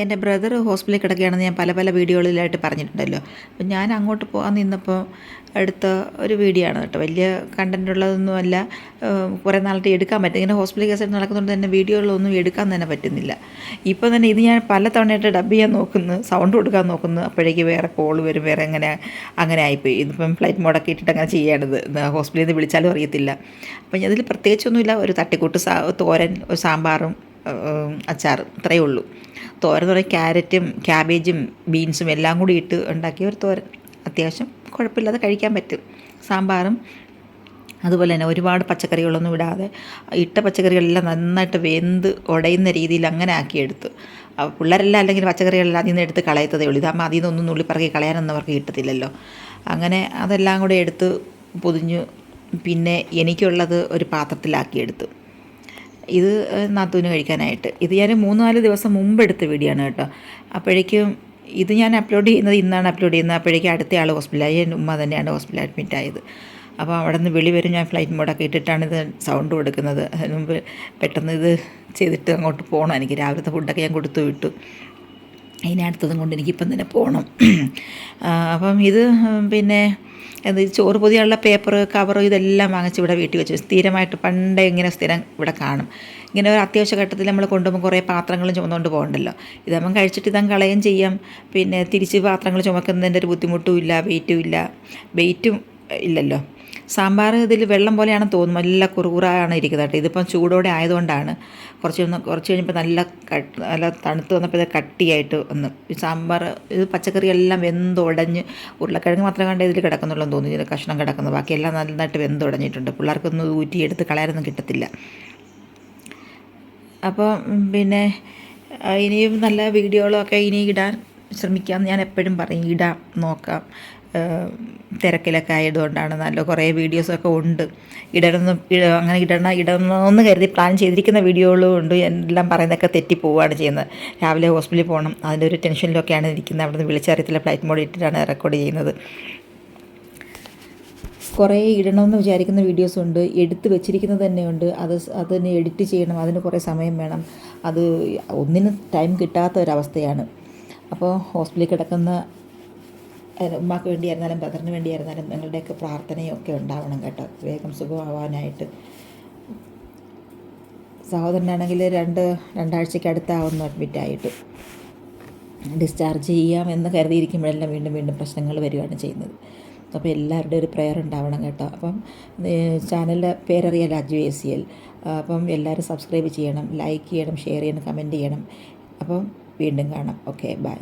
എൻ്റെ ബ്രദർ ഹോസ്പിറ്റലിൽ കിടക്കുകയാണെന്ന് ഞാൻ പല പല വീഡിയോകളിലായിട്ട് പറഞ്ഞിട്ടുണ്ടല്ലോ. അപ്പം ഞാൻ അങ്ങോട്ട് പോകാൻ നിന്നപ്പോൾ എടുത്ത ഒരു വീഡിയോ ആണ് കേട്ടോ. വലിയ കണ്ടൻ്റ് ഉള്ളതൊന്നുമല്ല. കുറേ നാളത്തെ എടുക്കാൻ പറ്റും. ഇങ്ങനെ ഹോസ്പിറ്റൽ കേസായിട്ട് നടക്കുന്നതുകൊണ്ട് തന്നെ വീഡിയോകളൊന്നും എടുക്കാൻ തന്നെ പറ്റുന്നില്ല. ഇപ്പോൾ തന്നെ ഇത് ഞാൻ പല തവണയായിട്ട് ഡബ് ചെയ്യാൻ നോക്കുന്നു, സൗണ്ട് കൊടുക്കാൻ നോക്കുന്നു. അപ്പോഴേക്ക് വേറെ കോൾ വരും, വേറെ അങ്ങനെ ആയിപ്പോയി. ഇതിപ്പം ഫ്ലൈറ്റ് മോഡൊക്കെ ഇട്ടിട്ട് അങ്ങനെ ചെയ്യേണ്ടത്. ഹോസ്പിറ്റലിൽ നിന്ന് വിളിച്ചാലും അറിയത്തില്ല. അപ്പം അതിൽ പ്രത്യേകിച്ചൊന്നുമില്ല. ഒരു തട്ടിക്കൂട്ട് തോരൻ, ഒരു സാമ്പാറും അച്ചാറും ഇത്രയേ ഉള്ളൂ. തോരൻ എന്ന് പറയുന്നത് ക്യാരറ്റും ക്യാബേജും ബീൻസും എല്ലാം കൂടി ഇട്ട് ഉണ്ടാക്കിയ ഒരു തോരൻ. അത്യാവശ്യം കുഴപ്പമില്ലാതെ കഴിക്കാൻ പറ്റും. സാമ്പാറും അതുപോലെ തന്നെ ഒരുപാട് പച്ചക്കറികളൊന്നും ഇടാതെ ഇട്ട പച്ചക്കറികളെല്ലാം നന്നായിട്ട് വെന്ത് ഉടയുന്ന രീതിയിൽ അങ്ങനെ ആക്കിയെടുത്തു. പിള്ളേരെല്ലാം അല്ലെങ്കിൽ പച്ചക്കറികളെല്ലാം അതിൽ നിന്ന് എടുത്ത് കളയത്തതേ ഉള്ളൂ. ഇതാകുമ്പോൾ അതിൽ നിന്നൊന്നും നുള്ളിപ്പറക്കി കളയാനൊന്നും അവർക്ക് കിട്ടത്തില്ലല്ലോ. അങ്ങനെ അതെല്ലാം കൂടെ എടുത്ത് പൊതിഞ്ഞു. പിന്നെ എനിക്കുള്ളത് ഒരു പാത്രത്തിലാക്കിയെടുത്തു. ഇത് നാത്തൂന് കഴിക്കാനായിട്ട്. ഇത് ഞാൻ 3-4 ദിവസം മുമ്പ് എടുത്ത വീഡിയോ ആണ് കേട്ടോ. അപ്പോഴേക്കും ഇത് ഞാൻ അപ്ലോഡ് ചെയ്യുന്നത് ഇന്നാണ് അപ്ലോഡ് ചെയ്യുന്നത്. അപ്പോഴേക്കും അടുത്ത ആൾ ഹോസ്പിറ്റലായി. എൻ്റെ ഉമ്മ തന്നെയാണ് ഹോസ്പിറ്റലിൽ അഡ്മിറ്റ് ആയത്. അപ്പോൾ അവിടെ നിന്ന് വിളി വരും. ഞാൻ ഫ്ലൈറ്റ് മോഡൊക്കെ ഇട്ടിട്ടാണ് ഇത് സൗണ്ട് കൊടുക്കുന്നത്. അതിന് മുമ്പ് പെട്ടെന്ന് ഇത് ചെയ്തിട്ട് അങ്ങോട്ട് പോകണം. എനിക്ക് രാവിലത്തെ ഫുഡൊക്കെ ഞാൻ കൊടുത്തു വിട്ടു. അതിനടുത്തതും കൊണ്ട് എനിക്കിപ്പം തന്നെ പോകണം. അപ്പം ഇത് പിന്നെ ചോറ് പൊതിയാനുള്ള പേപ്പർ കവർ ഇതെല്ലാം വാങ്ങിച്ച് ഇവിടെ വീട്ടിൽ വെച്ചു. സ്ഥിരമായിട്ട് പണ്ടേ ഇങ്ങനെ സ്ഥിരം ഇവിടെ കാണും. ഇങ്ങനെ ഒരു അത്യാവശ്യ ഘട്ടത്തിൽ നമ്മൾ കൊണ്ടുപോകുമ്പോൾ കുറേ പാത്രങ്ങളും ചുമന്നുകൊണ്ട് പോകണ്ടല്ലോ. ഇതാകുമ്പം കഴിച്ചിട്ട് ഇതങ്ങ് കളയുകയും ചെയ്യാം. പിന്നെ തിരിച്ച് പാത്രങ്ങൾ ചുമക്കുന്നതിൻ്റെ ഒരു ബുദ്ധിമുട്ടും ഇല്ല, വെയിറ്റും ഇല്ലല്ലോ. സാമ്പാർ ഇതിൽ വെള്ളം പോലെയാണെന്ന് തോന്നും. നല്ല കുറുകുറാണ് ഇരിക്കുന്നത് കേട്ടോ. ഇതിപ്പം ചൂടോടെ ആയതുകൊണ്ടാണ്. കുറച്ച് കഴിഞ്ഞപ്പോൾ നല്ല തണുത്ത് വന്നപ്പോൾ ഇത് കട്ടിയായിട്ട് വന്നു. ഈ സാമ്പാർ ഇത് പച്ചക്കറിയെല്ലാം വെന്തുടഞ്ഞ്, ഉരുളക്കിഴങ്ങ് മാത്രമേ കണ്ട് ഇതിൽ കിടക്കുന്നുള്ളൂ എന്ന് തോന്നുന്നു. ഇതിൽ കഷ്ണം കിടക്കുന്നത്, ബാക്കിയെല്ലാം നന്നായിട്ട് വെന്തുടഞ്ഞിട്ടുണ്ട്. പിള്ളേർക്കൊന്നും ഊറ്റിയെടുത്ത് കളയാനൊന്നും കിട്ടത്തില്ല. അപ്പോൾ പിന്നെ ഇനിയും നല്ല വീഡിയോകളൊക്കെ ഇനി ഇടാൻ ശ്രമിക്കാം. ഞാൻ എപ്പോഴും പറയും ഇടാം, നോക്കാം. തിരക്കിലൊക്കെ ആയതുകൊണ്ടാണ്. നല്ല കുറേ വീഡിയോസൊക്കെ ഉണ്ട്. അങ്ങനെ ഇടണമെന്ന് കരുതി പ്ലാൻ ചെയ്തിരിക്കുന്ന വീഡിയോകളും ഉണ്ട്. എല്ലാം പറയുന്നതൊക്കെ തെറ്റിപ്പോവുകയാണ് ചെയ്യുന്നത്. രാവിലെ ഹോസ്പിറ്റലിൽ പോകണം, അതിൻ്റെ ഒരു ടെൻഷനിലൊക്കെയാണ് ഇരിക്കുന്നത്. അവിടെ നിന്ന് വിളിച്ചറിയത്തില്ല, ഫ്ലൈറ്റ് മോഡ് ഇട്ടിട്ടാണ് റെക്കോർഡ് ചെയ്യുന്നത്. കുറേ ഇടണമെന്ന് വിചാരിക്കുന്ന വീഡിയോസുണ്ട്, എടുത്ത് വെച്ചിരിക്കുന്നത് തന്നെയുണ്ട്. അതിന് എഡിറ്റ് ചെയ്യണം, അതിന് കുറേ സമയം വേണം. അത് ഒന്നിനും ടൈം കിട്ടാത്ത ഒരവസ്ഥയാണ്. അപ്പോൾ ഹോസ്പിറ്റലിൽ കിടക്കുന്ന ഉമ്മാക്ക് വേണ്ടിയായിരുന്നാലും ബ്രദറിന് വേണ്ടിയായിരുന്നാലും നിങ്ങളുടെയൊക്കെ പ്രാർത്ഥനയൊക്കെ ഉണ്ടാവണം കേട്ടോ, വേഗം സുഖമാവാനായിട്ട്. സഹോദരനാണെങ്കിൽ രണ്ടാഴ്ചയ്ക്ക് അടുത്താവുന്നു അഡ്മിറ്റായിട്ട്. ഡിസ്ചാർജ് ചെയ്യാം എന്ന് കരുതിയിരിക്കുമ്പോഴെല്ലാം വീണ്ടും പ്രശ്നങ്ങൾ വരികയാണ് ചെയ്യുന്നത്. അപ്പോൾ എല്ലാവരുടെയും ഒരു പ്രെയർ ഉണ്ടാവണം കേട്ടോ. അപ്പം ചാനലിൻ്റെ പേരറിയാലോ, അജു ACL. അപ്പം എല്ലാവരും സബ്സ്ക്രൈബ് ചെയ്യണം, ലൈക്ക് ചെയ്യണം, ഷെയർ ചെയ്യണം, കമൻറ്റ് ചെയ്യണം. അപ്പം വീണ്ടും കാണാം. Okay, by.